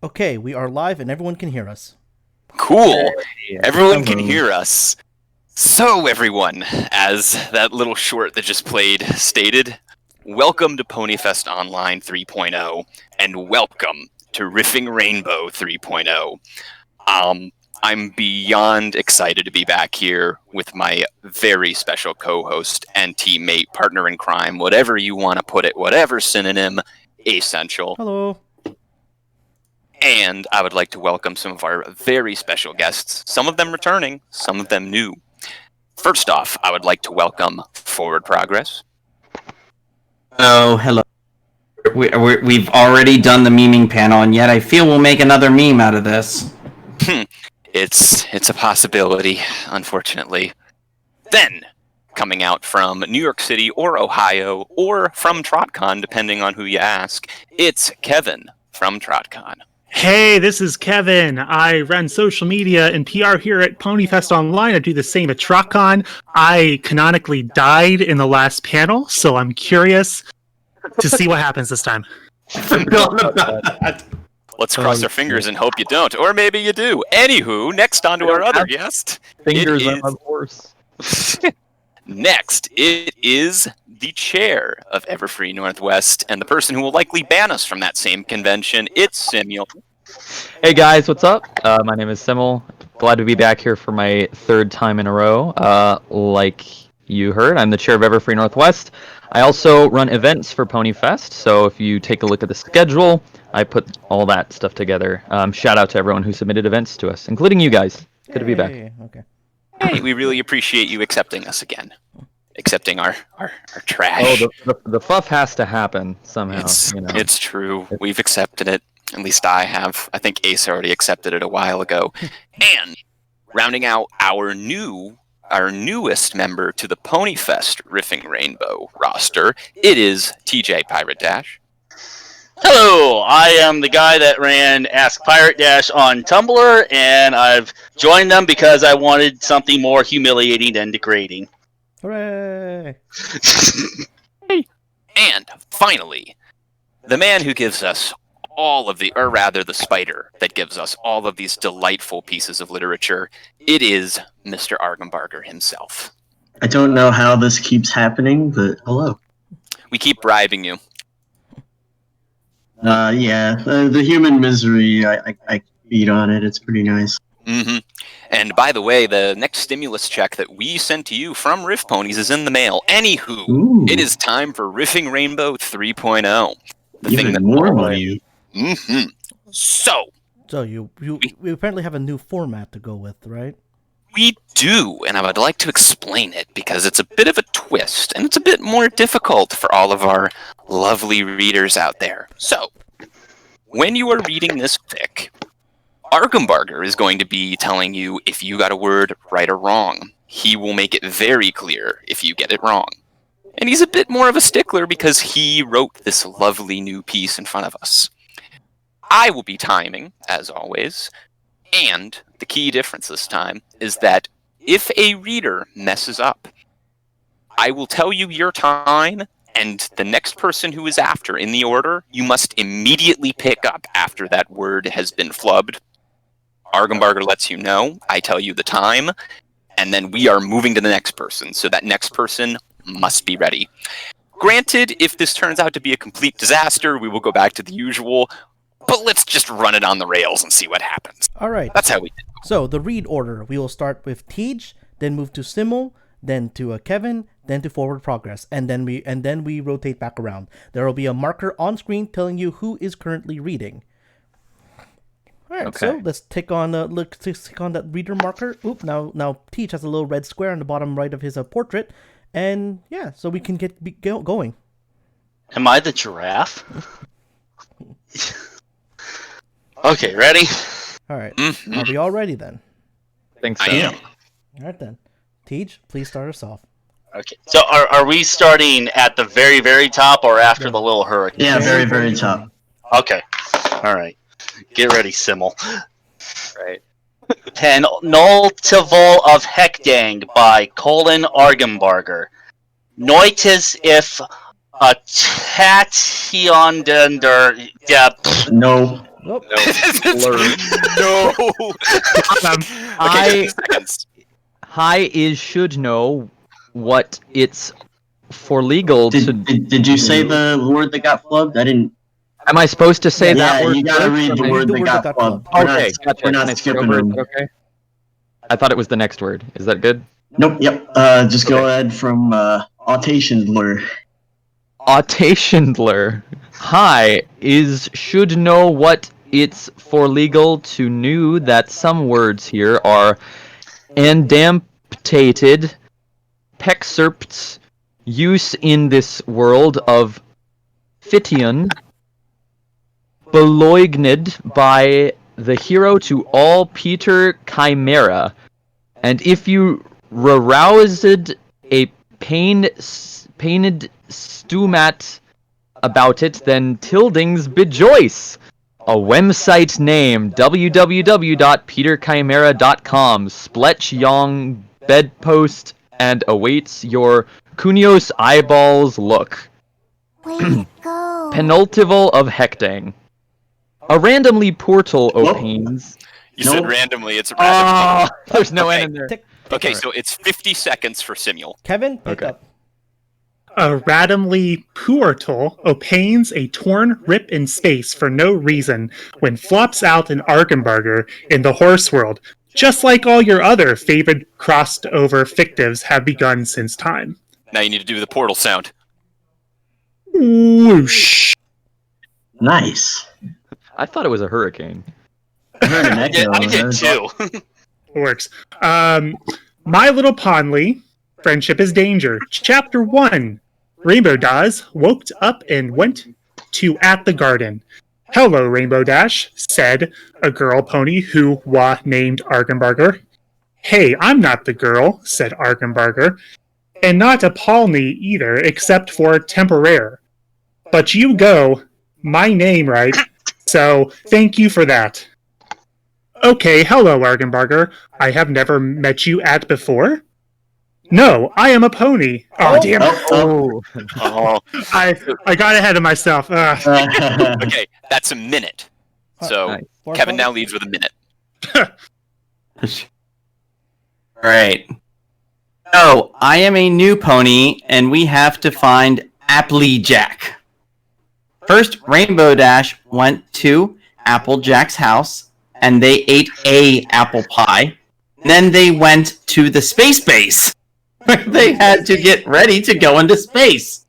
Okay, we are live and everyone can hear us. Cool. Everyone can hear us. So, everyone, as that little short that just played stated, welcome to PonyFest Online 3.0, and welcome to Riffing Rainbow 3.0. I'm beyond excited to be back here with my very special co-host and teammate, partner in crime, whatever you want to put it, whatever synonym, Acesential. Hello. And I would like to welcome some of our very special guests, some of them returning, some of them new. First off, I would like to welcome Forward Progress. Oh, hello. We've already done the memeing panel, and yet I feel we'll make another meme out of this. It's a possibility, unfortunately. Then, coming out from New York City or Ohio, or from TrotCon, depending on who you ask, it's Kevin from TrotCon. Hey, this is Kevin. I run social media and PR here at PonyFest Online. I do the same at TrotCon. I canonically died in the last panel, so I'm curious to see what happens this time. Let's cross our fingers and hope you don't, or maybe you do. Anywho, next on to our other guest. Fingers on my horse. Next, it is the chair of Everfree Northwest, and the person who will likely ban us from that same convention. It's Simul. Hey guys, what's up? My name is Simul. Glad to be back here for my third time in a row. Like you heard, I'm the chair of Everfree Northwest. I also run events for PonyFest, so if you take a look at the schedule, I put all that stuff together. Shout out to everyone who submitted events to us, including you guys. Good to be back. Okay. Hey, we really appreciate you accepting us again. Accepting our trash. Oh, the fluff has to happen somehow. It's true. We've accepted it. At least I have. I think Ace already accepted it a while ago. And rounding out our newest member to the PonyFest Riffing Rainbow roster, it is TJ Pirate Dash. Hello, I am the guy that ran Ask Pirate Dash on Tumblr, and I've joined them because I wanted something more humiliating and degrading. Hooray! And finally, the man who gives us the spider that gives us all of these delightful pieces of literature, it is Mr. Argembarger himself. I don't know how this keeps happening, but hello. We keep bribing you. The human misery, I feed on it. It's pretty nice. Mm-hmm. And by the way, the next stimulus check that we sent to you from RiffPonies is in the mail. Anywho, Ooh. it is time for Riffing Rainbow 3.0. The Even thing that more money. Mm-hmm. So you apparently have a new format to go with, right? we do, and I would like to explain it because it's a bit of a twist, and it's a bit more difficult for all of our lovely readers out there. So, when you are reading this fic, Argembarger is going to be telling you if you got a word right or wrong. He will make it very clear if you get it wrong. And he's a bit more of a stickler because he wrote this lovely new piece in front of us. I will be timing, as always, and the key difference this time is that if a reader messes up, I will tell you your time, and the next person who is after in the order, you must immediately pick up after that word has been flubbed. Argembarger lets you know, I tell you the time, and then we are moving to the next person, so that next person must be ready. Granted, if this turns out to be a complete disaster, we will go back to the usual, but let's just run it on the rails and see what happens. All right. That's how we do. So the read order, we will start with Tej, then move to Simul, then to Kevin, then to forward progress, and then we rotate back around. There will be a marker on screen telling you who is currently reading. All right, Okay. so let's tick on that reader marker. Oop, now Tej has a little red square on the bottom right of his portrait, and yeah, so we can get going. Am I the giraffe? Okay, ready? All right, Mhm. are we all ready then? I think so. I am. All right then, Tej, please start us off. Okay. So are we starting at the very, very top or after the little hurricane? Yeah, very, very top. Okay. All right. Get ready, Simul. Right. Penultival of Hekdang by Argembarger. Noitis if a Tationdander. Yeah. No. Oh, No. I- 10 seconds. Hi is should know what it's for legal to. Did you say the word that got flubbed? I didn't. Am I supposed to say Yeah, that word? you gotta first, read or the am I- word that got flubbed. We're Okay, not, gotcha. we're Can I not start skipping over? Is them. that okay? I thought it was the next word. Is that good? Nope. Yep. Just go ahead from Acesential. Autatioundler. Hi is should know what it's for legal to knew that some words here are endamptated, pexerpts, use in this world of Fitian, beloigned by the hero to all Peter Chimera, and if you aroused a pained stumat about it, then tildings bejoice. A website name, www.peterchimera.com, spletch yong bedpost, and awaits your Cunios eyeballs look. Way to go. Penultival of Hekdang. A randomly portal Nope. opens. You said Nope. randomly, it's a random. Oh, there's no Okay. N in there. tick. Okay, so it's 50 seconds for Simul. Kevin, pick Okay. up. A randomly portal opens a torn rip in space for no reason when flops out an Argembarger in the horse world, just like all your other favorite crossed over fictives have begun since time. Now you need to do the portal sound. Whoosh. Nice. I thought it was a hurricane. I heard an echo. I did too. Works. My Little Pondly, Friendship is Danger. Chapter 1. Rainbow Dash woke up and went to at the garden. Hello, Rainbow Dash, said a girl pony who was named Argembarger. Hey, I'm not the girl, said Argembarger. And not a Polny either, except for temporary. But you go my name right, so thank you for that. Okay, hello, Argembarger. I have never met you at before. No, I am a pony. Oh, damn it. Oh, Oh, I got ahead of myself. oh. okay, that's a minute. So Nice. Kevin now leads with a minute. Right. So, I am a new pony, and we have to find Applejack. First, Rainbow Dash went to Applejack's house and they ate a apple pie. Then they went to the space base. They had to get ready to go into space.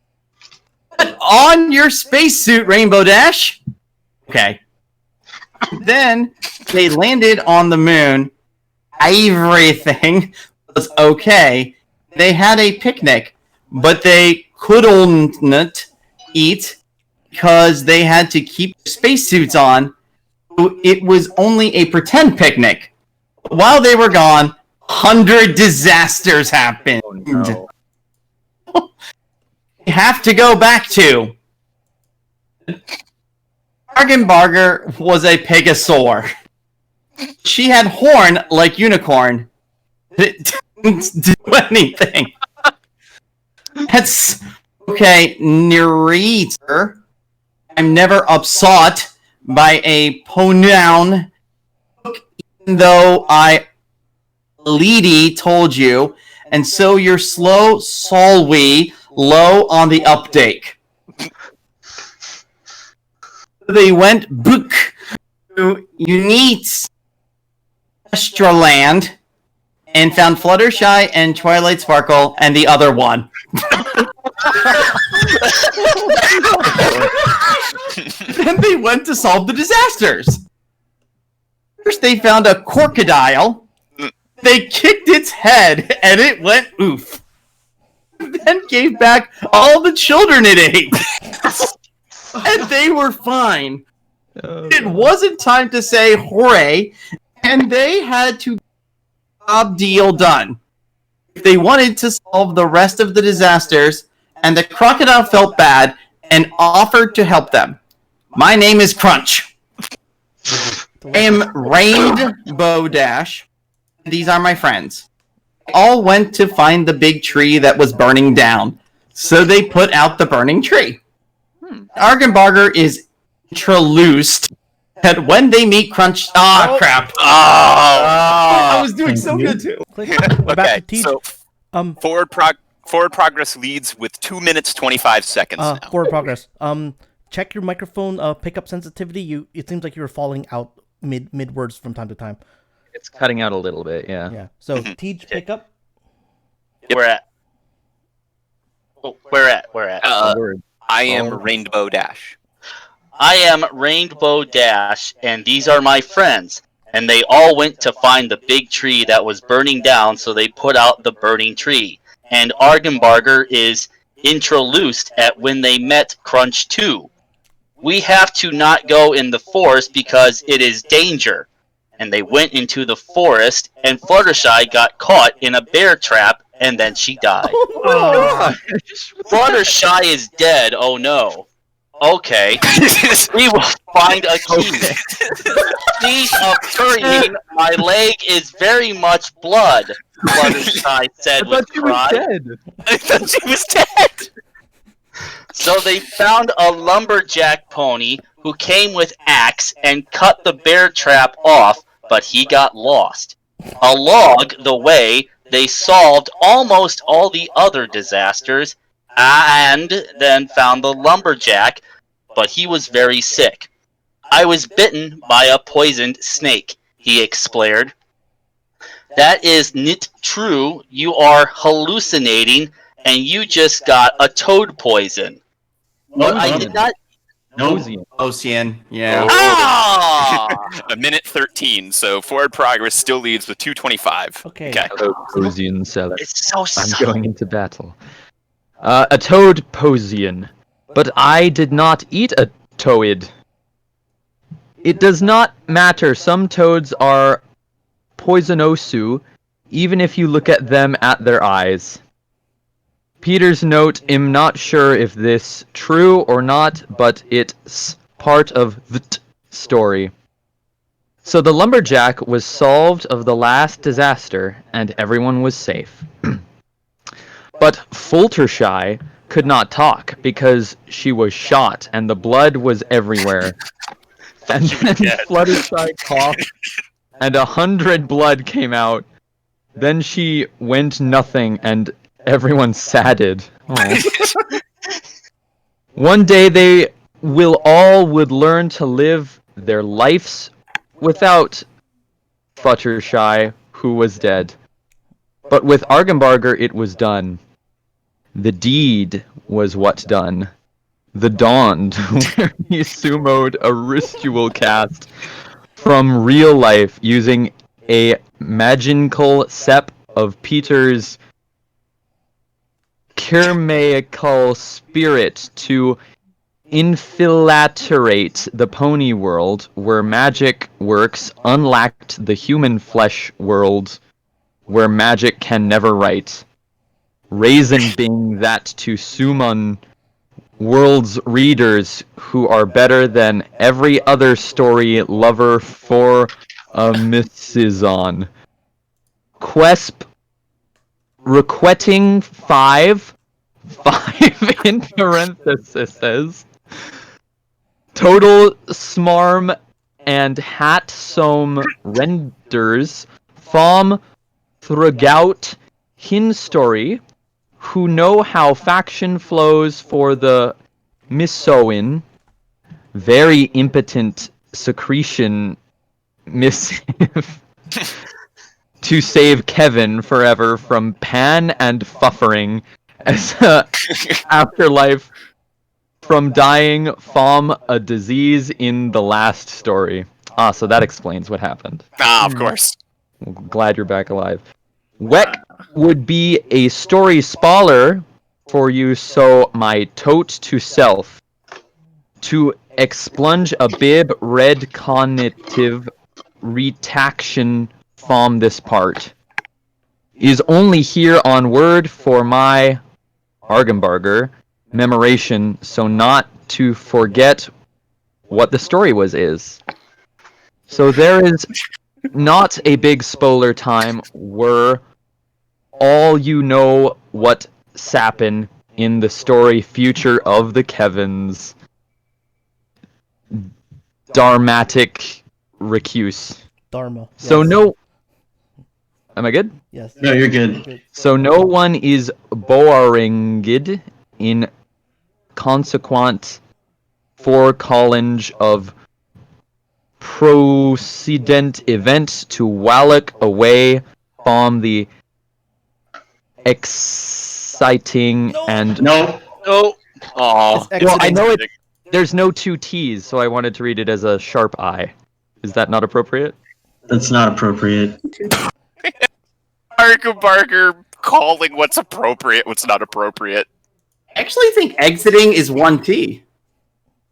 Put on your spacesuit, Rainbow Dash. Okay. Then they landed on the moon. Everything was okay. They had a picnic, but they couldn't eat because they had to keep spacesuits on. It was only a pretend picnic. While they were gone, 100 disasters happened. Oh, no. We have to go back to... Argembarger was a pegasaur. She had horn like unicorn. It didn't do anything. That's... Okay, narrator. I'm never upset by a pronoun, even though I Lady told you, and so you're slow, solwy, low on the update. They went book to unique Astraland and found Fluttershy and Twilight Sparkle and the other one. Then they went to solve the disasters. First they found a crocodile. They kicked its head and it went oof. Then gave back all the children it ate. And they were fine. It wasn't time to say hooray, and they had to job deal done. If they wanted to solve the rest of the disasters, and the crocodile felt bad and offered to help them. My name is Crunch. I am Rainbow Dash. These are my friends. They all went to find the big tree that was burning down, so they put out the burning tree. Argembarger is introduced that when they meet Crunch... crap. I was doing so good, too. Click. We're back to Teach. So forward progress leads with 2 minutes 25 seconds now. Forward progress. Check your microphone pickup sensitivity. It seems like you were falling out mid words from time to time. It's cutting out a little bit, yeah. Yeah. So Teach pickup. Where at? Oh, where at? I am Rainbow Dash. I am Rainbow Dash, and these are my friends. And they all went to find the big tree that was burning down, so they put out the burning tree. And Argembarger is introduced at when they met Crunch 2. We have to not go in the forest because it is danger. And they went into the forest, and Fluttershy got caught in a bear trap, and then she died. Fluttershy is dead, oh no. Okay. We will find a key. She's a furry. My leg is very much blood, Fluttershy said with pride. I thought she was dead! So they found a lumberjack pony who came with axe and cut the bear trap off, but he got lost. Along the way, they solved almost all the other disasters, and then found the lumberjack, but he was very sick. I was bitten by a poisoned snake, he explained. That is not true. You are hallucinating, and you just got a toad poison. But I did not... Ocean, yeah. A minute 13, so forward progress still leads with 2:25. Okay. Posian seller. It's so I'm going into battle. A toad posian. But I did not eat a toad. It does not matter. Some toads are poisonosu, even if you look at them at their eyes. Peter's note, I'm not sure if this true or not, but it's part of the story. So the lumberjack was solved of the last disaster, and everyone was safe. But Fluttershy could not talk because she was shot, and the blood was everywhere. And then Fluttershy coughed, and 100 blood came out. Then she went nothing, and everyone sadded. One day they would learn to live their lives without Fluttershy, who was dead. But with Argembarger, it was done. The deed was what done. The Dawned, where he sumoed a ritual cast from real life using a magical sep of Peter's Kermaical spirit to infiltrate the pony world where magic works, unlacked the human flesh world where magic can never write. Reason being that to summon world's readers who are better than every other story lover for a Mrs. Quesp requetting 5 in parentheses. Total smarm and hat som renders fom throughout hin story who know how faction flows for the Missoin, very impotent secretion missive to save Kevin forever from pan and fuffering as a afterlife from dying from a disease in the last story. So that explains what happened. Of course. Glad you're back alive. Weck would be a story spoiler for you, so my tote to self to expunge a bib red cognitive retaction from this part is only here on word for my Argembarger memoration, so not to forget what the story is. So there is not a big spoiler time where all you know what sappin in the story future of the Kevins. Dharmatic recuse. Dharma. So yes. no... Am I good? Yes. No, you're good. So no one is boringed in consequent for college of precedent event to wallach away from the exciting and... No. Oh. It's Well, I exiting. know there's no 2 T's, so I wanted to read it as a sharp I. Is that not appropriate? That's not appropriate. Argembarger calling what's appropriate, what's not appropriate. I actually think exiting is 1T.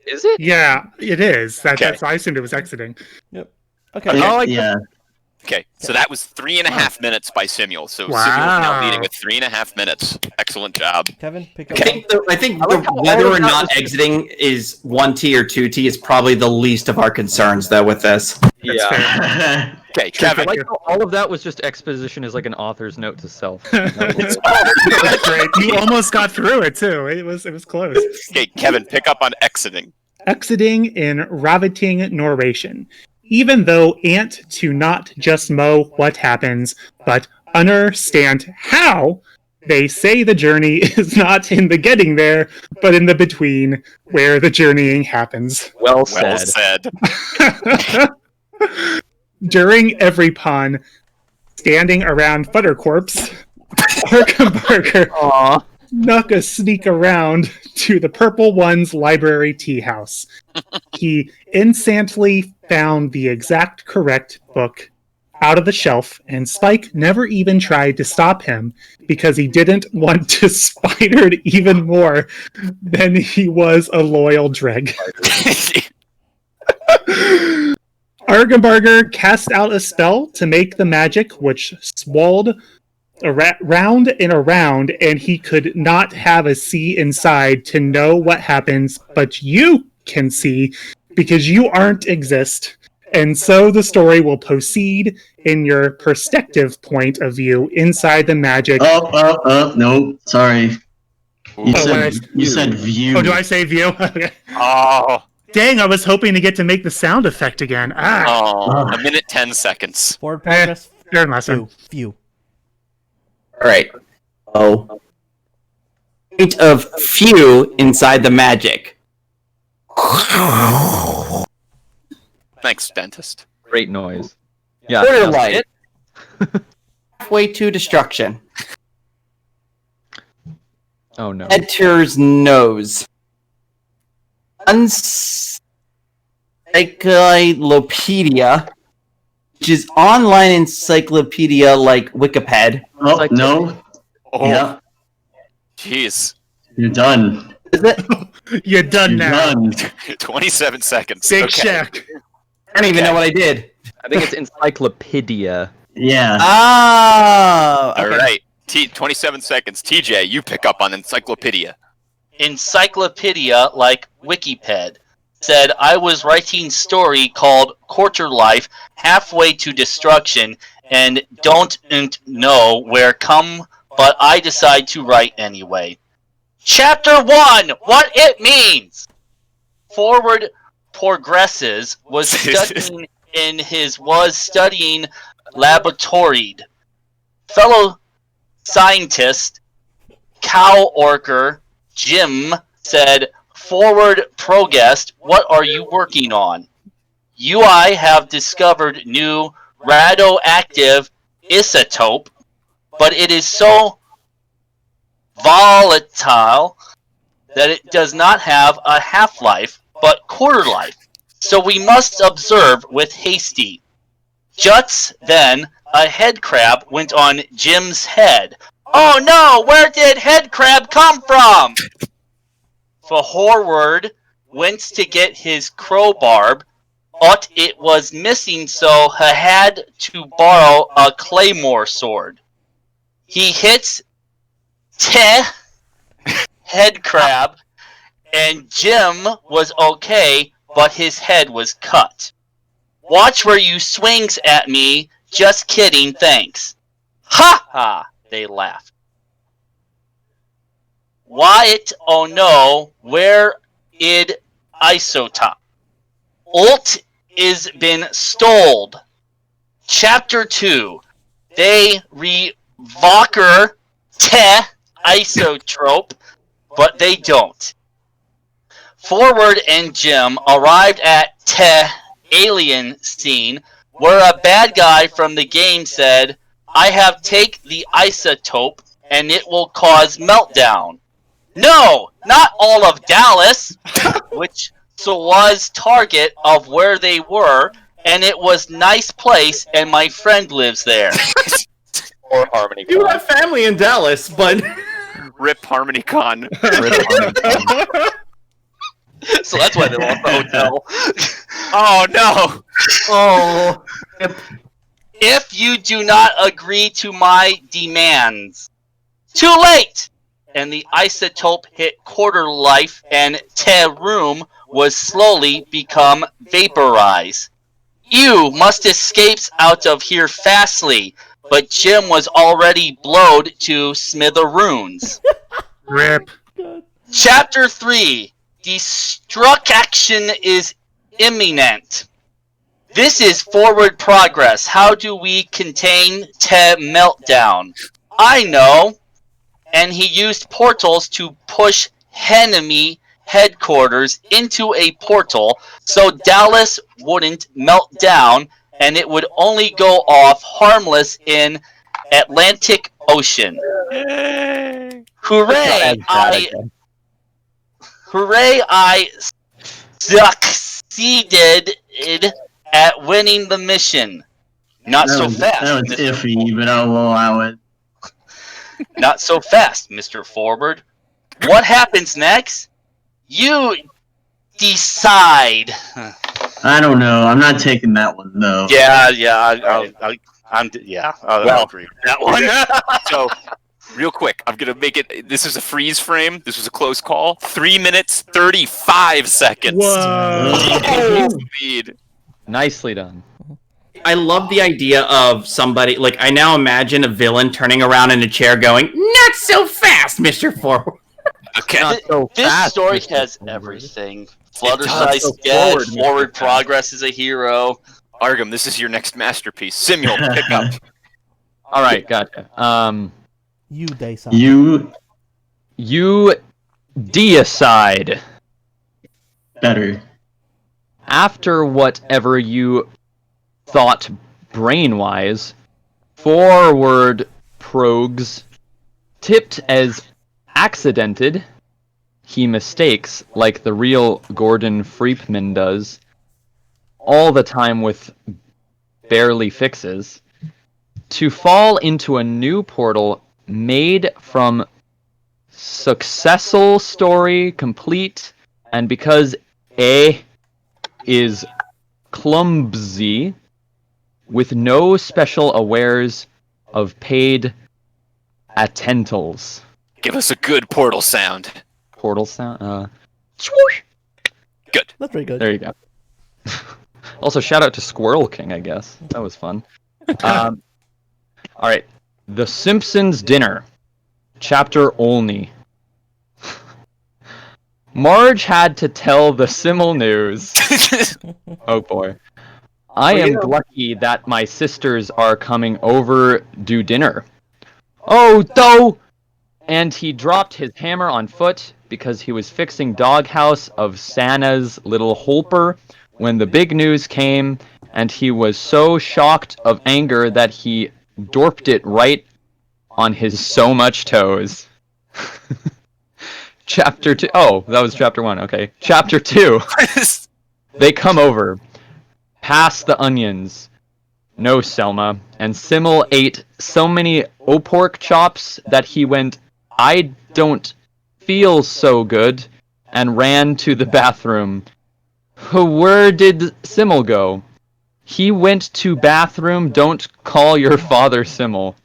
Is it? Yeah, it is. Okay. That's I assumed it was exiting. Okay. Oh, Yeah. Okay, so that was 3.5 minutes by Simul. So Wow. Simul is now leading with 3.5 minutes. Excellent job. Kevin, pick I up. think I like how whether all or of that not was- exiting is 1T or 2T is probably the least of our concerns, though, with this. That's fair. Okay, I Kevin. like how all of that was just exposition as like an author's note to self. That's great. You almost got through it too. It was close. Okay, Kevin, pick up on exiting. Exiting in raveting narration. Even though ant to not just mow what happens, but understand how, they say the journey is not in the getting there, but in the between, where the journeying happens. Well Well said. said. During every pun, standing around Buttercorpse, Argembarger Aw. snuck a sneak around to the Purple One's library tea house. He instantly found the exact correct book out of the shelf, and Spike never even tried to stop him because he didn't want to spider it even more than he was a loyal Dreg. Argembarger cast out a spell to make the magic, which swirled round and around, and he could not have a see inside to know what happens, but you can see because you aren't exist. And so the story will proceed in your perspective point of view inside the magic. No, sorry. You Oh, said view. Oh, do I say view? Okay. Oh, Dang, I was hoping to get to make the sound effect again. a minute 10 seconds. Forward progress. Learn lesson. Few. Alright. Oh. Point of few inside the magic. Thanks, dentist. great noise. Yeah. Quarter now say life. it. Halfway to destruction. Oh no. Enters nose. Encyclopedia, which is online encyclopedia like Wikipedia. Oh, no. Oh, Yeah, jeez. you're done. Is it? You're done You're now. done. 27 seconds. Big Okay. check. I don't even know what I did. I think it's encyclopedia. Yeah. Oh, All right. 27 seconds. TJ, you pick up on encyclopedia. Encyclopedia, like Wikiped, said I was writing story called Quarter Life, Halfway to Destruction, and don't know where come, but I decide to write anyway. Chapter 1, what it means! Forward progresses was studying laboratory. Fellow scientist Cow Orker Jim said, Forward progress, what are you working on? UI have discovered new radioactive isotope, but it is so volatile that it does not have a half-life, but quarter life. So we must observe with hasty. Just then, a head crab went on Jim's head. Oh no, where did head crab come from? Forward went to get his crowbar, but it was missing, so he had to borrow a claymore sword. He hits head crab, and Jim was okay, but his head was cut. Watch where you swings at me. Just kidding, thanks. Ha ha! They laughed. Wyatt, oh no, where id isotope? Ult is been stoled. Chapter 2. They revoker te isotrope, but they don't. Forward and Jim arrived at te alien scene, where a bad guy from the game said, I have take the isotope and it will cause meltdown. No, not all of Dallas, which was target of where they were, and it was nice place, and my friend lives there. Or Harmony You have family in Dallas, but Rip HarmonyCon. So that's why they lost the hotel. Oh no! oh, If you do not agree to my demands, too late! And the isotope hit quarter life, and te room was slowly become vaporized. You must escape out of here fastly, but Jim was already blowed to smithereens. Rip. Chapter 3. Destruction is imminent. This is forward progress. How do we contain te meltdown? I know. And he used portals to push enemy headquarters into a portal so Dallas wouldn't melt down and it would only go off harmless in Atlantic Ocean. Yay. Hooray! I succeeded at winning the mission. Not so fast. That was iffy, but I will allow it. Not so fast, Mr. Forward. What happens next? You decide. I don't know. I'm not taking that one though. Yeah, I'll agree with that one. So, real quick, I'm gonna make it. This is a freeze frame. This was a close call. 3 minutes, 35 seconds. Whoa. Lead. Nicely done. I love the idea of somebody, like, I now imagine a villain turning around in a chair going, not so fast, Mr. Forward. Okay. Not so This fast, story Mr. has Forward. everything. Flutter does. size So dead, forward, Mr. forward Fast. progress is a hero. Argam, this is your next masterpiece. Simul, pick up. All right, gotcha. You decide. You decide. Better. After whatever you thought brain-wise, forward progs, tipped as accidented, he mistakes, like the real Gordon Freepman does, all the time with barely fixes, to fall into a new portal made from Successful story complete, and because A is clumsy, with no special awares of paid attentals. Give us a good portal sound. Portal sound? Swoosh! Good. That's pretty good. There you go. Also, shout out to Squirrel King, I guess. That was fun. Alright. The Simpsons Dinner. Chapter only. Marge had to tell the Simul news. Oh boy. I am lucky that my sisters are coming over do dinner. Oh, dough! And he dropped his hammer on foot because he was fixing doghouse of Santa's little holper when the big news came, and he was so shocked of anger that he dorped it right on his so much toes. Chapter 2. Oh, that was chapter 1. Okay. Chapter 2. They come over. Pass the onions. No, Selma. And Simul ate so many pork chops that he went, I don't feel so good, and ran to the bathroom. Where did Simul go? He went to bathroom, don't call your father Simul.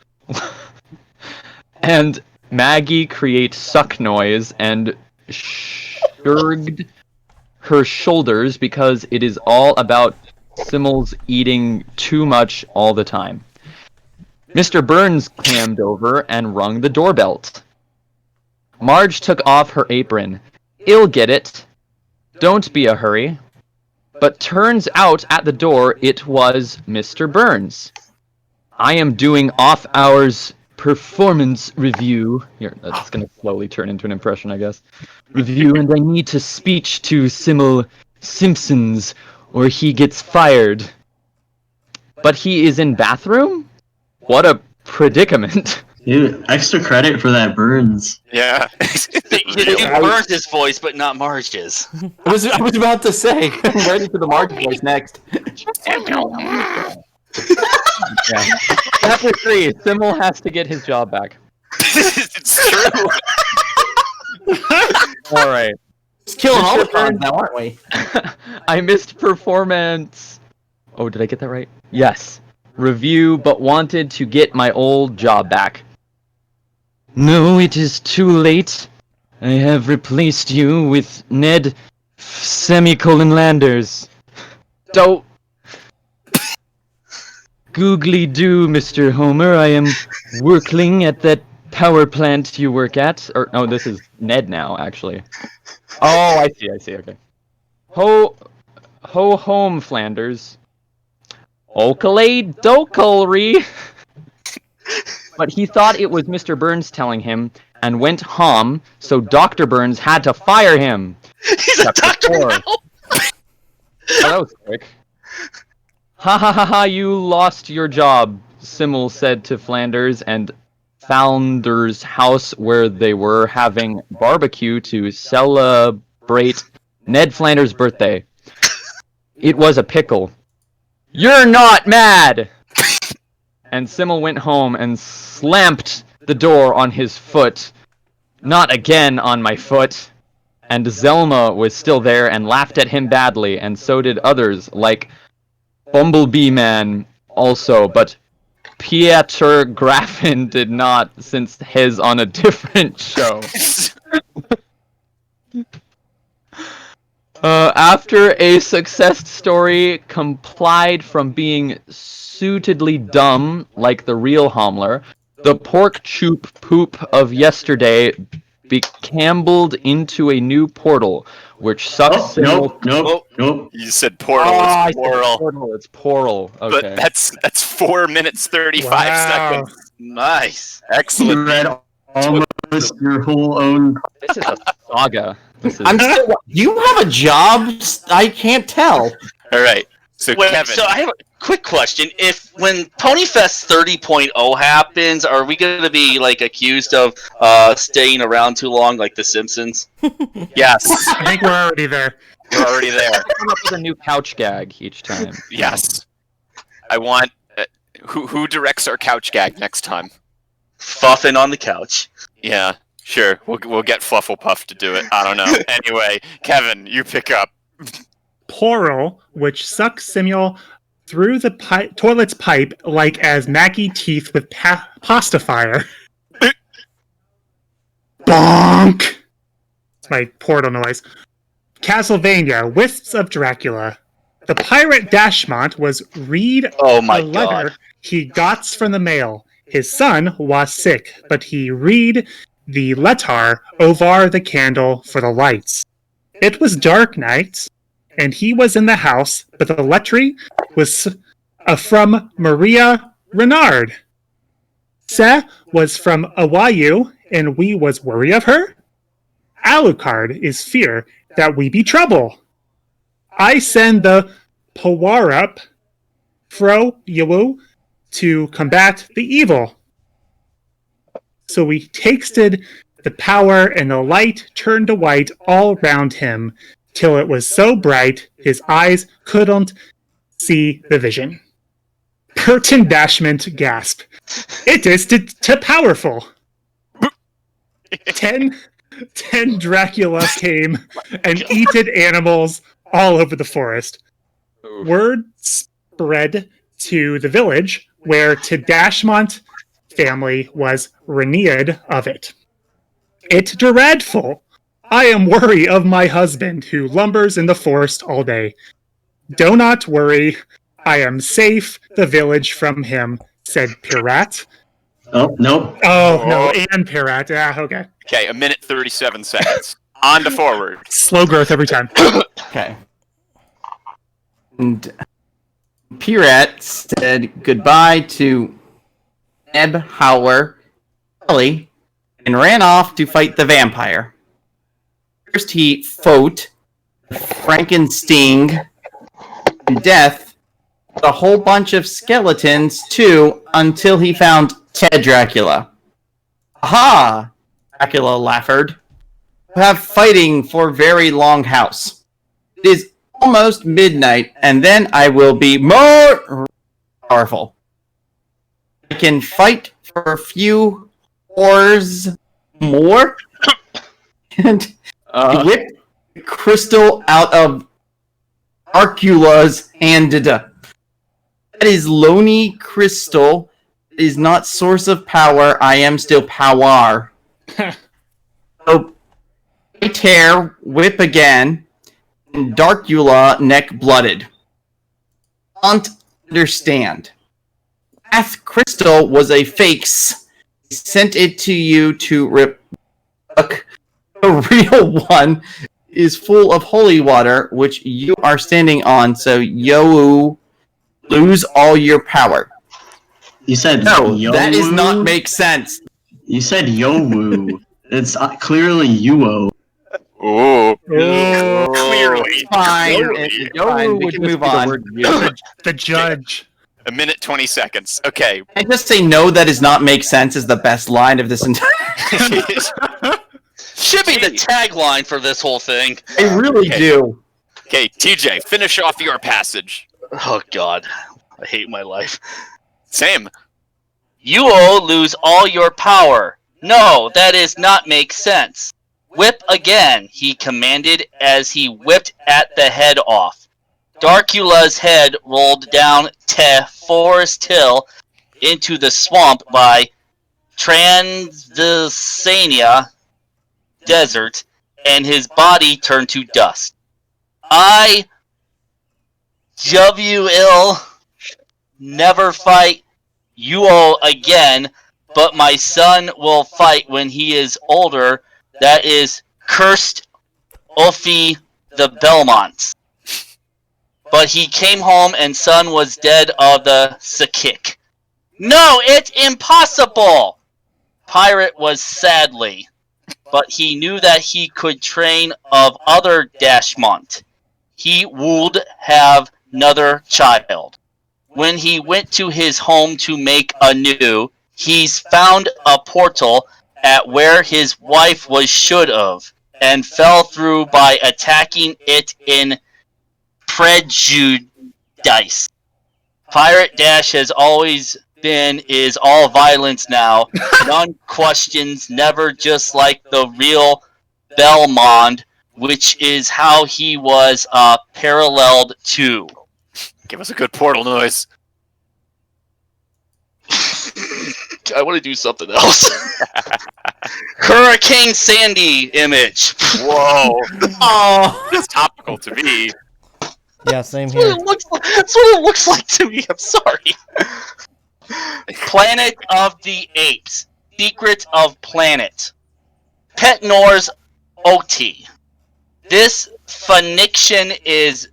And Maggie creates suck noise and shrugged her shoulders because it is all about Simul's eating too much all the time. Mr. Burns cammed over and rung the doorbell. Marge took off her apron. I'll get it. Don't be a hurry. But turns out at the door it was Mr. Burns. I am doing off-hours performance review. Here, that's going to slowly turn into an impression, I guess. Review, and I need to speech to Simul Simpsons, or he gets fired. But he is in bathroom? What a predicament. Dude, extra credit for that Burns. Yeah. You do Burns' voice, but not Marge's. I was about to say, I'm ready for the Marge voice next. Yeah. Chapter 3, Simul has to get his job back. It's true. Alright. Just killing all the fans now, aren't we? I missed performance. Oh, did I get that right? Yes. Review, but wanted to get my old job back. No, it is too late. I have replaced you with Ned semicolon Landers. Don't. Googly doo, Mr. Homer. I am working at that power plant you work at. Or no, this is Ned now, actually. Oh, I see, okay. Ho home, Flanders. Oakley dokelry. But he thought it was Mr. Burns telling him, and went home, so Dr. Burns had to fire him. He's a doctor now! Oh, that was quick. Ha ha ha ha, you lost your job, Simul said to Flanders and Founder's house where they were having barbecue to celebrate Ned Flanders' birthday. It was a pickle. You're not mad! And Simul went home and slammed the door on his foot. Not again on my foot. And Zelma was still there and laughed at him badly, and so did others, like Bumblebee Man also, but Pieter Graffin did not, since his on a different show. After a success story complied from being suitedly dumb, like the real Homler, the pork choop poop of yesterday becambled into a new portal, which sucks. Nope. You said portal. It's portal. It's portal. Okay. But that's 4 minutes 35 seconds. Nice. Excellent. You read almost your whole own. This is a saga. I'm still. You have a job? I can't tell. All right. So Wait, Kevin, so I have a quick question. If when PonyFest 30.0 happens, are we going to be like accused of staying around too long, like The Simpsons? yes, I think we're already there. we're already there. Come up with a new couch gag each time. Yes, I want. Who directs our couch gag next time? Fuffing on the couch. Yeah, sure. We'll get Flufflepuff to do it. I don't know. Anyway, Kevin, you pick up. Poral, which sucks Simul through the toilet's pipe like as Maggie teeth with pasta fire. Bonk! It's my portal noise. Castlevania, Wisps of Dracula. The pirate Dashmont was read Oh my a letter god. he got from the mail. His son was sick, but he read the letter over the candle for the lights. It was dark night, and he was in the house, but the letter was from Maria Renard. Se was from Awayu, and we was worry of her. Alucard is fear that we be trouble. I send the Powarup Fro Yawu to combat the evil. So we tasted the power, and the light turned to white all round him, till it was so bright his eyes couldn't see the vision. Curtain Dashment gasp. It is too powerful. 10 Dracula came and eated animals all over the forest. Word spread to the village where Dashmont family was renewed of it. It dreadful. I am worry of my husband who lumbers in the forest all day. Do not worry. I am safe the village from him, said Pirat. Oh, nope. Oh, no, and Pirat. Ah, okay. Okay, 1:37. On to forward. Slow growth every time. Okay. And Pirat said goodbye to Eb Howler, Ellie, and ran off to fight the vampire. First he fought Frankenstein to death, a whole bunch of skeletons too, until he found Ted Dracula. Aha! Dracula laughed. You have fighting for very long house. It is almost midnight, and then I will be more powerful. I can fight for a few hours more, and whip crystal out of Arcula's hand. That is Lonely Crystal. It is not source of power. I am still power. So, I tear, whip again, and Darkula neck blooded. Can't understand. Path Crystal was a fakes. Sent it to you to rip. The real one is full of holy water, which you are standing on, so you lose all your power. You said No, yo-woo? that does not make sense. You said yo-woo. It's clearly you-o. Oh, Oh, clearly. Fine. Clearly. Fine, we can move on. the judge. 1:20. Okay. I just say no, that does not make sense is the best line of this entire... Should be the tagline for this whole thing. I really do. Okay, TJ, finish off your passage. Oh god. I hate my life. Same. You all lose all your power. No, that is not make sense. Whip again, he commanded as he whipped at the head off. Darkula's head rolled down Forest Hill into the swamp by Transylvania Desert, and his body turned to dust. I, W.L. never fight you all again, but my son will fight when he is older. That is cursed Ophi the Belmonts. But he came home and son was dead of the Sakik. No, it's impossible! Pirate was sadly, but he knew that he could train of other Dashmont. He would have another child. When he went to his home to make anew, he's found a portal at where his wife was should of, and fell through by attacking it in prejudice. Pirate Dash has always been is all violence now. None questions, never just like the real Belmond, which is how he was paralleled to. Give us a good portal noise. I want to do something else. Hurricane Sandy image. Whoa. Oh, That's topical to me. Yeah, same That's here. what it looks like to me. I'm sorry. Planet of the Apes. Secret of Planet. Pet Nor's OT. This fanfiction is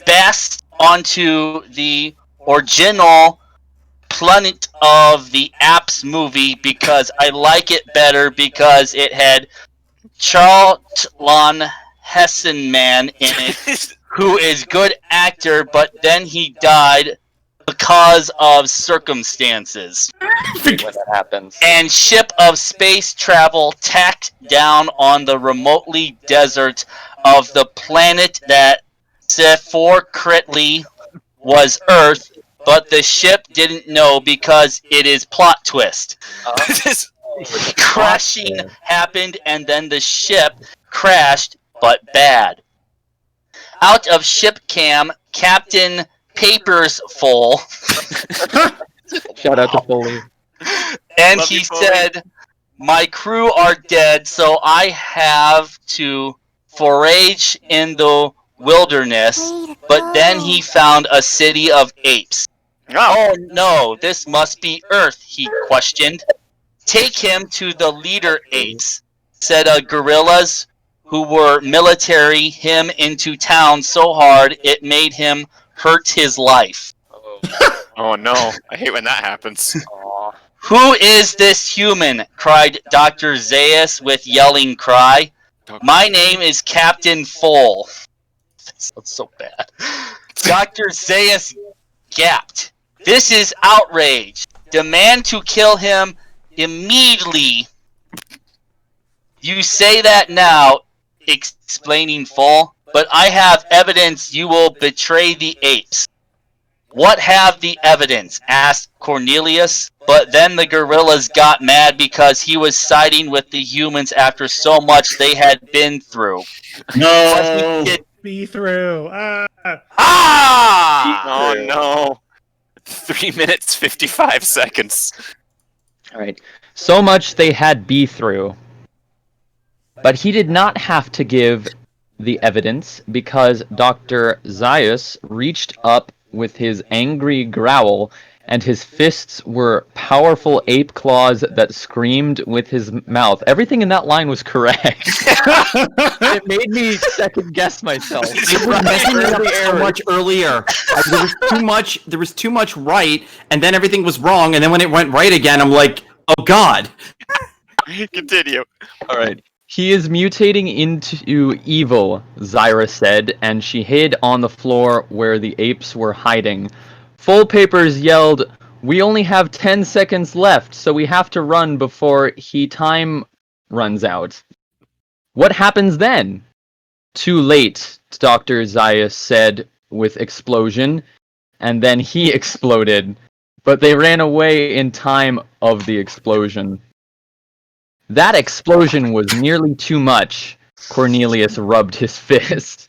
based onto the original Planet of the Apes movie because I like it better because it had Charlton Hessenman in it, who is good actor, but then he died because of circumstances. When that happens. And ship of space travel tacked down on the remotely desert of the planet that separately was Earth, but the ship didn't know because it is plot twist. Crashing happened and then the ship crashed, but bad. Out of ship cam, Captain Papers Foal. Shout out to Foley. And Love he you, Foley. said, my crew are dead, so I have to forage in the wilderness. Way to But then he found a city of apes. Oh, Oh no, this must be Earth, he questioned. Take him to the leader apes, said a gorillas who were military him into town so hard it made him hurt his life. oh no. I hate when that happens. Who is this human? Cried Dr. Zaius with yelling cry. My name is Captain Foal. That's so bad. Dr. Zaius gasped. This is outrage. Demand to kill him immediately. You say that now, explaining Foal, but I have evidence you will betray the apes. What have the evidence? Asked Cornelius. But then the gorillas got mad because he was siding with the humans after so much they had been through. No. Be through. Ah! Oh no. 3 minutes, 55 seconds. Alright. So much they had be through. But he did not have to give the evidence because Dr. Zaius reached up with his angry growl, and his fists were powerful ape claws that screamed with his mouth. Everything in that line was correct. It made me second guess myself. it was messing me up so much earlier. There was too much. There was too much right, and then everything was wrong. And then when it went right again, I'm like, oh god. Continue. Alright. He is mutating into evil, Zyra said, and she hid on the floor where the apes were hiding. Full Papers yelled, we only have 10 seconds left, so we have to run before time runs out. What happens then? Too late, Dr. Zaius said with explosion, and then he exploded, but they ran away in time of the explosion. That explosion was nearly too much. Cornelius rubbed his fist.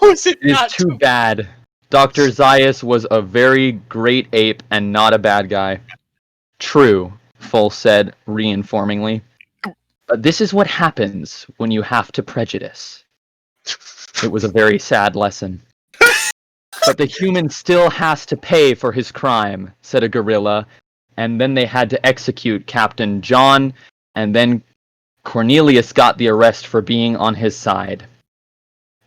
Was it It is not too bad. Dr. Zaius was a very great ape and not a bad guy. True, Foal said reinformingly. But this is what happens when you have to prejudice. It was a very sad lesson. But the human still has to pay for his crime, said a gorilla, and then they had to execute Captain John, and then Cornelius got the arrest for being on his side.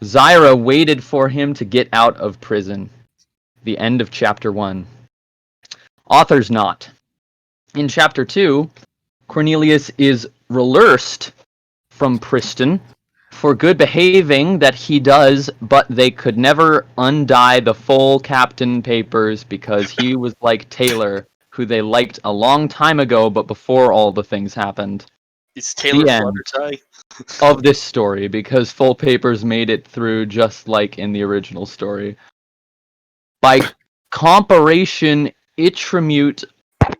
Zyra waited for him to get out of prison. The end of Chapter 1. Author's Note. In Chapter 2, Cornelius is released from prison for good behaving that he does, but they could never undie the full captain papers because he was like Taylor, who they liked a long time ago, but before all the things happened. It's Taylor The end Fluttershy. of this story, because full papers made it through just like in the original story. By comparison, attribute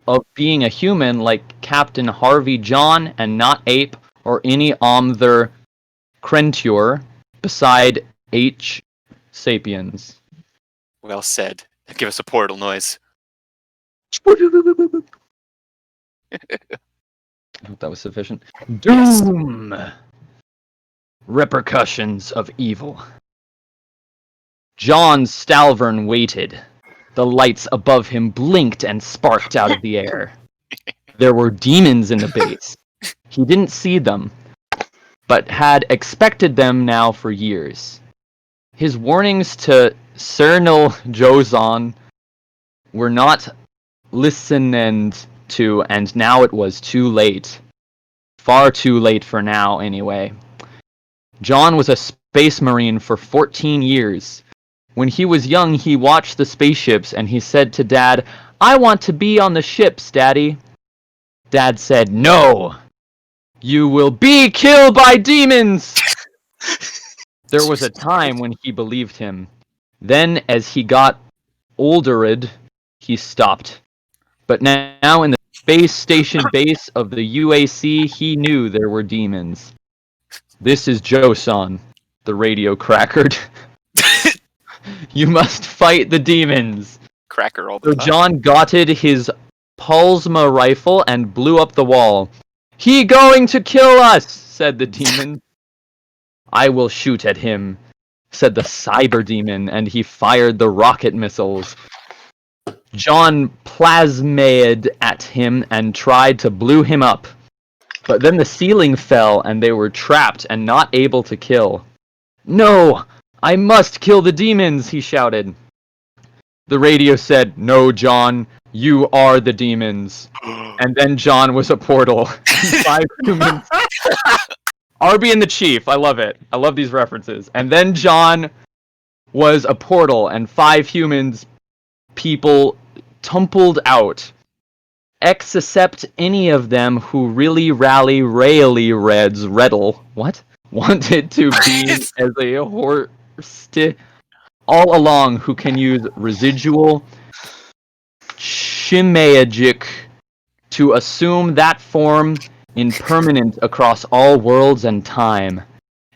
of being a human like Captain Harvey John and not ape or any other creature beside H. sapiens. Well said. Give us a portal noise. I hope that was sufficient. Doom! Repercussions of evil. John Stalvern waited. The lights above him blinked and sparked out of the air. There were demons in the base. He didn't see them, but had expected them now for years. His warnings to Cernal Jozon were not listened to, and now it was too late. Far too late for now, anyway. John was a space marine for 14 years. When he was young, he watched the spaceships, and he said to Dad, "I want to be on the ships, Daddy." Dad said, "No! You will be killed by demons!" There was a time when he believed him. Then, as he got oldered, he stopped. But now in the space station base of the UAC, he knew there were demons. "This is Joson," the radio crackered. "You must fight the demons." Cracker all the So time. John gotted his Pulsma rifle and blew up the wall. "He going to kill us," said the demon. "I will shoot at him," said the cyber demon, and he fired the rocket missiles. John plasmaed at him and tried to blow him up. But then the ceiling fell and they were trapped and not able to kill. "No! I must kill the demons," he shouted. The radio said, "No, John, you are the demons." And then John was a portal. 5 humans. Arby and the Chief, I love it. I love these references. And then John was a portal, and 5 humans, people, tumbled out. Except any of them who really rally Rayleigh Reds Reddle. What? Wanted to be as a horse all along who can use residual Shimagic to assume that form impermanent across all worlds and time.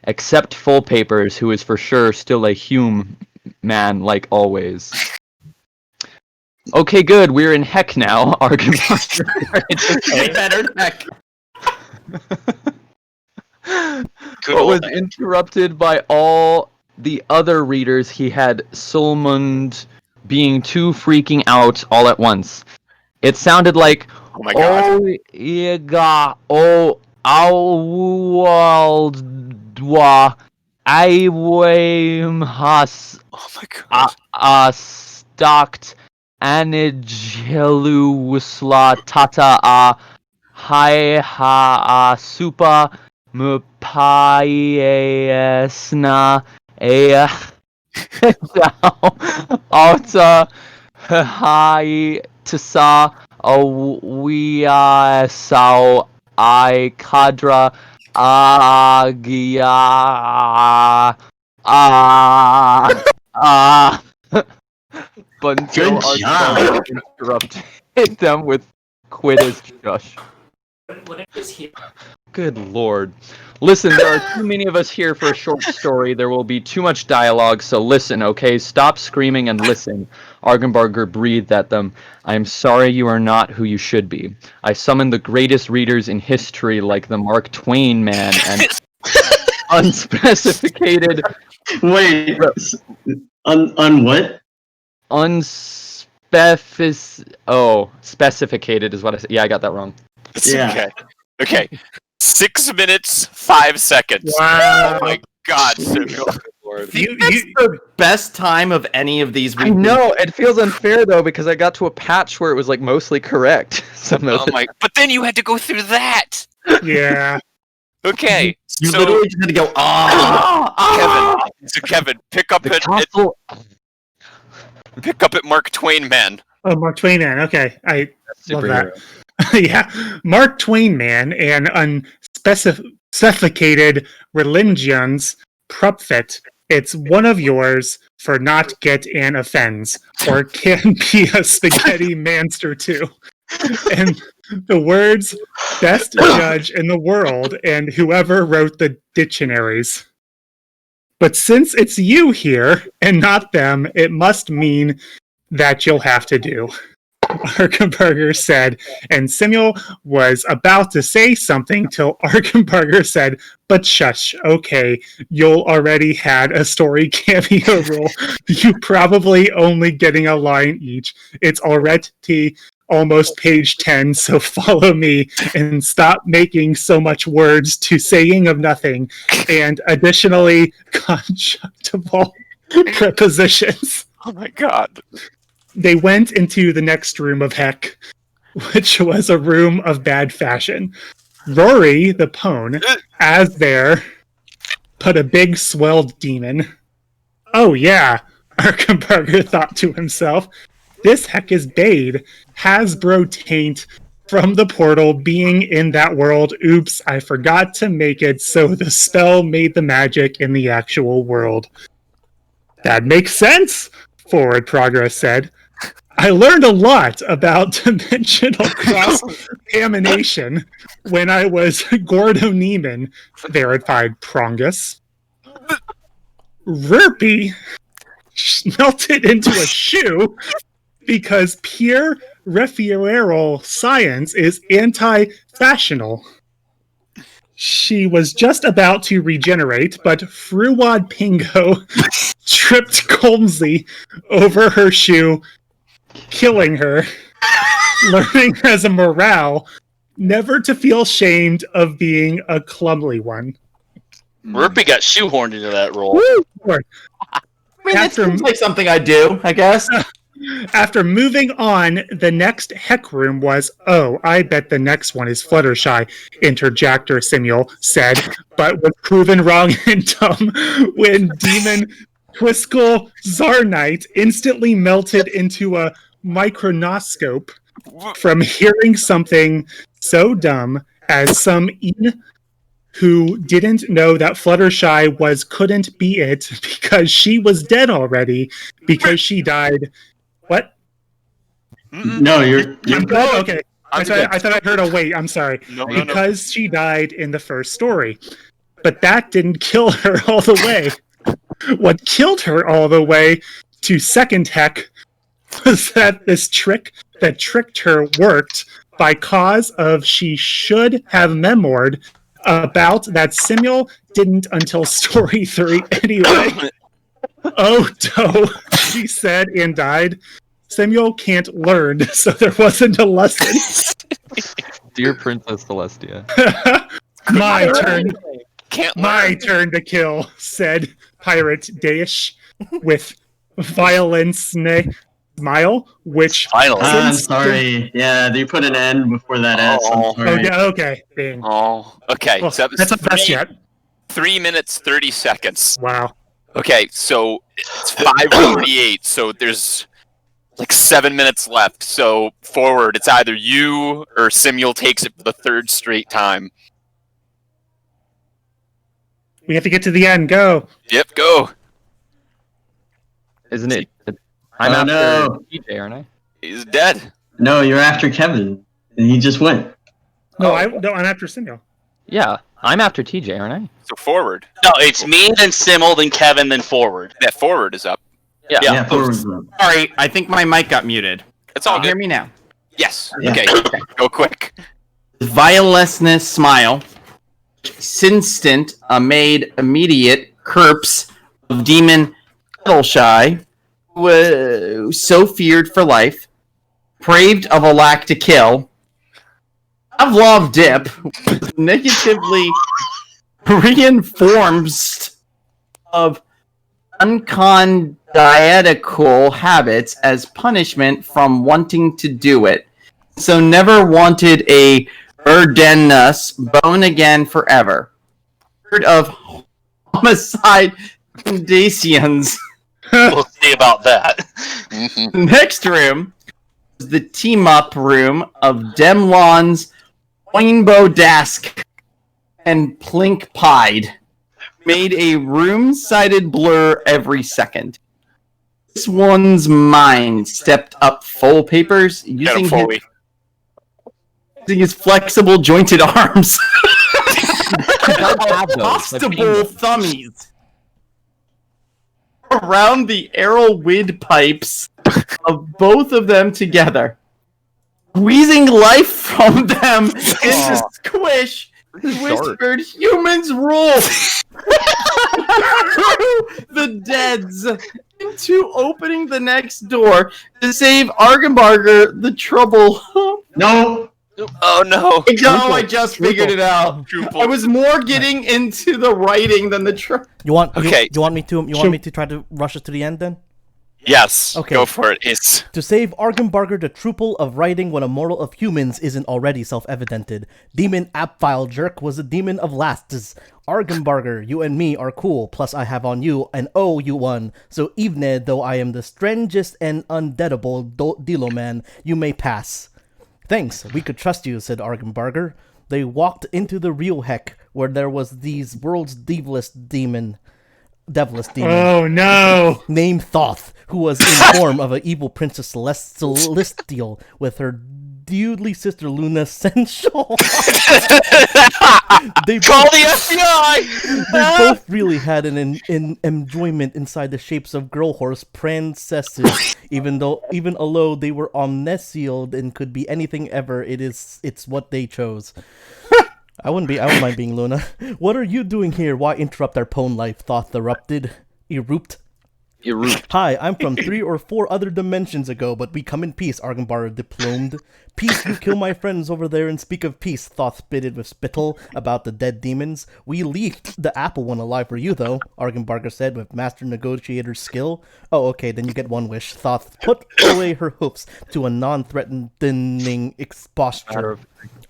Except Full Papers, who is for sure still a human man like always. Okay, good. We're in heck now. Argembarger. Way better than heck. Good What old was man. interrupted by all the other readers he had Sulmund being too freaking out all at once. It sounded like, Oh my god. "Oh, Iga, oh, Awaldwa, Iwam has Oh my god. stocked Anigelusla Tata a Hai ha Supa Mupaesna Ea Alta Hai Tasa Awia Sao I Kadra Agia but until Good our job. son interrupted them with Quidditch Josh. Good lord. Listen, there are too many of us here for a short story. There will be too much dialogue, so listen, okay? Stop screaming and listen. Argembarger breathed at them. "I am sorry you are not who you should be. I summoned the greatest readers in history like the Mark Twain man and unspecificated Wait, on what? specificated is what I said. Yeah, I got that wrong. It's Yeah. okay. Okay. 6 minutes, 5 seconds. Wow. Oh my god, Simul. I think that's the best time of any of these. I know, it feels unfair though because I got to a patch where it was like mostly correct. Some of Oh my! But then you had to go through that. Yeah. Okay, You so literally just had to go, Kevin. So Kevin, pick up The at castle. Mark Twain Man. Oh, Mark Twain Man. Okay, I love that. Superhero. Yeah, Mark Twain Man and unspecified religions prophet. It's one of yours for not get an offense, or can be a spaghetti manster too. And the words best judge in the world and whoever wrote the dictionaries. But since it's you here and not them, it must mean that you'll have to do. Argembarger said, and Simul was about to say something till Argembarger said, but shush, okay, you'll already had a story cameo role. You probably only getting a line each. It's already almost page 10, so follow me and stop making so much words to saying of nothing, and additionally conjunctival prepositions. Oh my god. They went into the next room of heck, which was a room of bad fashion. Rory, the pone, as there, but a big swelled demon. Oh yeah, Argembarger thought to himself. This heck is Bade, Hasbro taint from the portal being in that world. Oops, I forgot to make it so the spell made the magic in the actual world. That makes sense, Forward Progress said. I learned a lot about dimensional cross-contamination when I was Gordo Neiman, verified Prongus. Rurpy melted into a shoe because pure referral science is anti-fashional. She was just about to regenerate, but Fruwad Pingo tripped clumsily over her shoe, killing her, learning as a morale never to feel shamed of being a clumsy one. Rurpy got shoehorned into that role. I mean, that seems like something I do, I guess. After moving on, the next heck room was, oh, I bet the next one is Fluttershy, Interjactor Simul said, but was proven wrong and dumb when Demon Twiskle Zarnite instantly melted into a micronoscope from hearing something so dumb as some who didn't know that Fluttershy couldn't be it because she was dead already because she died. What? No, you're I'm good? Okay. I thought I heard a wait. I'm sorry. No. Because she died in the first story. But that didn't kill her all the way. What killed her all the way to second heck was that this trick that tricked her worked by cause of she should have memored about that Simul didn't until story 3 anyway. Oh, no, she said and died. Samuel can't learn, so there wasn't a lesson. Dear Princess Celestia. My turn. Can't My learn. turn to kill, said Pirate Daesh with violence smile, which... Finally. I'm sorry. Yeah, you put an N before that S. Oh. I'm sorry. Okay. Dang. Oh, okay. Well, So that was that's not the best yet. 3 minutes, 30 seconds. Wow. Okay, so it's 5:48, so there's like 7 minutes left. So forward, it's either you or Simul takes it for the third straight time. We have to get to the end. Go. Yep, go. Isn't it? I'm Oh, after no. TJ, aren't I? He's dead. No, you're after Kevin. And he just went. No, I'm after Samuel. Yeah, I'm after TJ, aren't I? So forward. No, it's me, then Simul, then Kevin, then Forward. That forward is up. Yeah. Yeah, forward. Sorry, I think my mic got muted. It's all Can you hear good. me now? Yes. Yeah. Okay, go quick. Violessness smile. Sinstant made immediate Kerps of Demon Shy, was so feared for life, craved of a lack to kill, Pavlov dip, negatively reinforced of uncondietical habits as punishment from wanting to do it. So never wanted a Urdenus bone again forever. heard of homicide foundations. We'll see about that. Mhm. The next room is the team-up room of Demlon's Rainbow Dask and Plink Pied. Made a room-sided blur every second. This one's mind stepped up Foal papers Get him, using Foley. his flexible jointed arms. does have those. I've seen Combustible them. thummies around the arrow pipes of both of them together, squeezing life from them into squish. He whispered, "Humans rule!" The deads into opening the next door to save Argembarger the trouble. No, Oh no. No, I just figured it out. Drupal. I was more getting into the writing than the You want Okay. you want me to try to rush us to the end then? Yes. Okay. Go for it. It's To save Argembarger the truple of writing what a mortal of humans isn't already self-evidented. Demon Appfile Jerk was a demon of lasts. Argembarger, you and me are cool, plus I have on you an O you won. So even though I am the strangest and undeadable Dilo man, you may pass. Thanks, we could trust you, said Argembarger. They walked into the real heck, where there was these world's devilest demon Oh no! named Thoth, who was in form of an evil princess Celestial with her deadly sister Luna Acesential. They call both, the FBI. they both really had an enjoyment inside the shapes of girl horse princesses, even although they were omniscient and could be anything ever. It's what they chose. I wouldn't mind being Luna. What are you doing here? Why interrupt our pwn life? Thoth erupted. Hi, I'm from 3 or 4 other dimensions ago, but we come in peace, Argembarger diplomed. Peace, you kill my friends over there and speak of peace, Thoth spitted with spittle about the dead demons. We leaked the apple one alive for you, though, Argembarger said with master negotiator's skill. Oh, okay, then you get one wish. Thoth put away her hoofs to a non-threatening posture.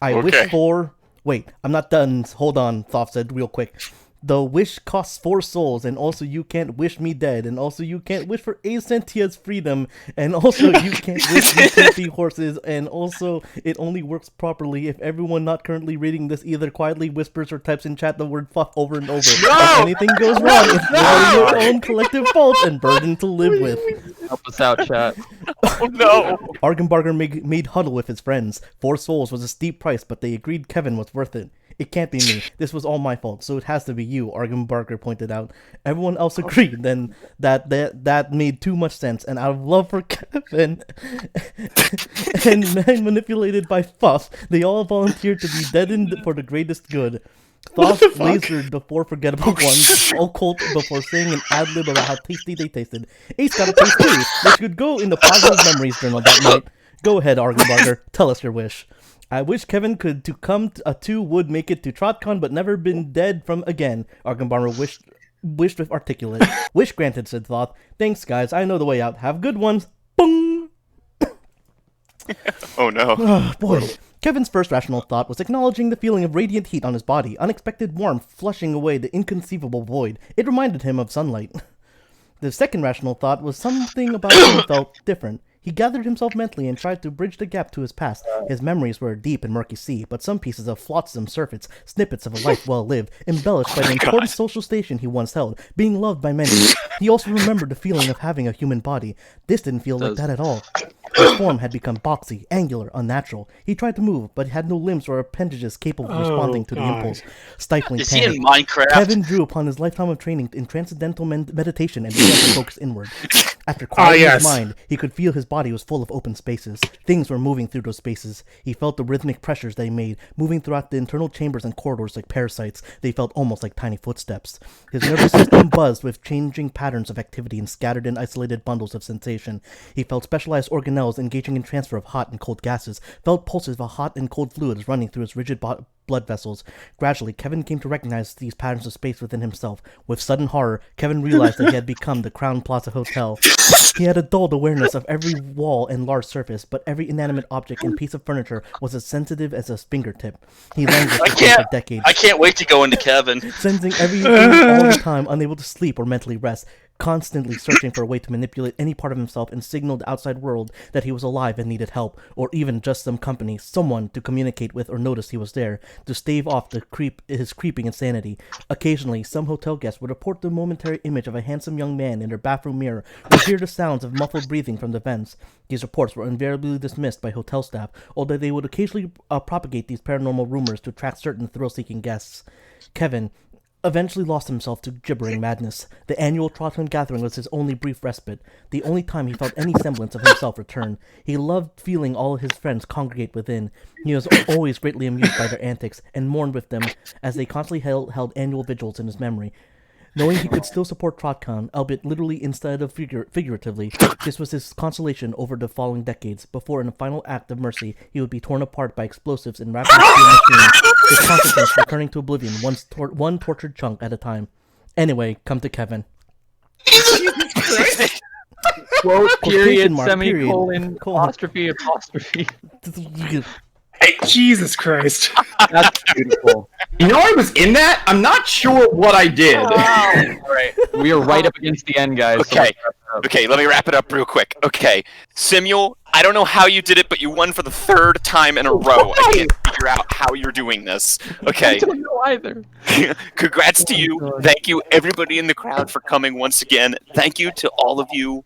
I wish Okay. for... Wait, I'm not done. Hold on, Thoth said real quick. The wish costs 4 souls, and also you can't wish me dead, and also you can't wish for Acesentia's freedom, and also you can't wish me filthy horses, and also it only works properly if everyone not currently reading this either quietly whispers or types in chat the word fuck over and over. If anything goes wrong, it's your own collective fault and burden to live with. Help us out, chat. Oh no. Argembarger made huddle with his friends. 4 souls was a steep price, but they agreed Kevin was worth it. It can't be me. This was all my fault, so it has to be you, Argembarger pointed out. Everyone else agreed then that made too much sense, and out of love for Kevin and manipulated by Thoth, they all volunteered to be deadened for the greatest good. Thoth lasered the 4 forgettable ones, occult before saying an ad-lib about how tasty they tasted. Ace got a taste too, which could go in the positive memories journal that night. Go ahead, Argembarger, tell us your wish. I wish Kevin could to come to would make it to TrotCon but never been dead from again. Argembarger wished with articulate. Wish granted, said Thoth. Thanks, guys. I know the way out. Have good ones. Boom! Oh no. Oh, boy. Kevin's first rational thought was acknowledging the feeling of radiant heat on his body, unexpected warmth flushing away the inconceivable void. It reminded him of sunlight. The second rational thought was something about him felt different. He gathered himself mentally and tried to bridge the gap to his past. His memories were a deep and murky sea, but some pieces of flotsam surface, snippets of a life well lived, embellished by the important social station he once held, being loved by many. He also remembered the feeling of having a human body. This didn't feel like that at all. His form had become boxy, angular, unnatural. He tried to move, but had no limbs or appendages capable of responding to the impulse. Stifling Is he in panic. Minecraft? Kevin drew upon his lifetime of training in transcendental meditation and began to focus inward. After quieting his mind, he could feel his body was full of open spaces. Things were moving through those spaces. He felt the rhythmic pressures they made, moving throughout the internal chambers and corridors like parasites. They felt almost like tiny footsteps. His nervous system buzzed with changing patterns of activity and scattered in isolated bundles of sensation. He felt specialized organelles smells engaging in transfer of hot and cold gases, felt pulses of hot and cold fluids running through his rigid blood vessels. Gradually, Kevin came to recognize these patterns of space within himself. With sudden horror, Kevin realized that he had become the Crown Plaza Hotel. He had a dulled awareness of every wall and large surface, but every inanimate object and piece of furniture was as sensitive as a fingertip. He languished for decades. I can't wait to go into Kevin. Sensing everything all the time, unable to sleep or mentally rest, constantly searching for a way to manipulate any part of himself and signal the outside world that he was alive and needed help, or even just some company, someone to communicate with or notice he was there, to stave off his creeping insanity. Occasionally, some hotel guests would report the momentary image of a handsome young man in their bathroom mirror, or hear the sounds of muffled breathing from the vents. These reports were invariably dismissed by hotel staff, although they would occasionally propagate these paranormal rumors to attract certain thrill-seeking guests. Kevin eventually lost himself to gibbering madness. The annual TrotCon gathering was his only brief respite, the only time he felt any semblance of himself return. He loved feeling all his friends congregate within. He was always greatly amused by their antics, and mourned with them as they constantly held annual vigils in his memory. Knowing he could still support TrotCon, albeit literally instead of figuratively, this was his consolation over the following decades, before in a final act of mercy he would be torn apart by explosives and rapid steel machines, his consciousness returning to oblivion one tortured chunk at a time. Anyway, come to Kevin. Quote, period, Mark, semicolon, period, apostrophe. Hey, Jesus Christ. That's beautiful. You know I was in that? I'm not sure what I did. Right. We are right up against the end, guys. Okay. Okay, let me wrap it up real quick. Okay, Simul, I don't know how you did it, but you won for the third time in a row. I can't figure out how you're doing this. Okay. I don't know either. Congrats to you. Thank you, everybody in the crowd, for coming once again. Thank you to all of you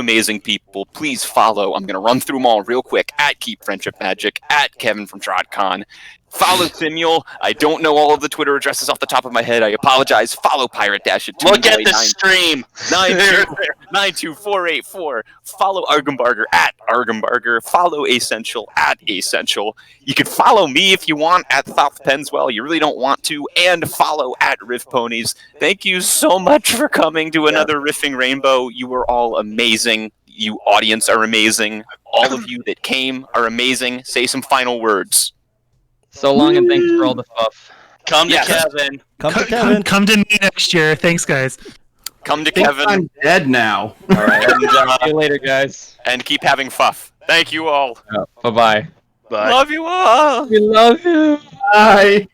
amazing people. Please follow. I'm going to run through them all real quick. At Keep Friendship Magic, at Kevin from TrotCon. Follow Simul. I don't know all of the Twitter addresses off the top of my head. I apologize. Follow Pirate Dash at Look at the stream. 92484. Follow Argembarger at Argembarger. Follow Acesential at Acesential. You can follow me if you want at Thoth Penswell. You really don't want to. And follow at RiffPonies. Thank you so much for coming to another Riffing Rainbow. You were all amazing. You audience are amazing. All of you that came are amazing. Say some final words. So long, and thanks for all the fluff. Come to Kevin. Come to Kevin. Come to me next year. Thanks, guys. Come to I think Kevin. I'm dead now. All right. And, See you later, guys. and keep having fuff. Thank you all. Bye-bye. Bye. Love you all. We love you. Bye.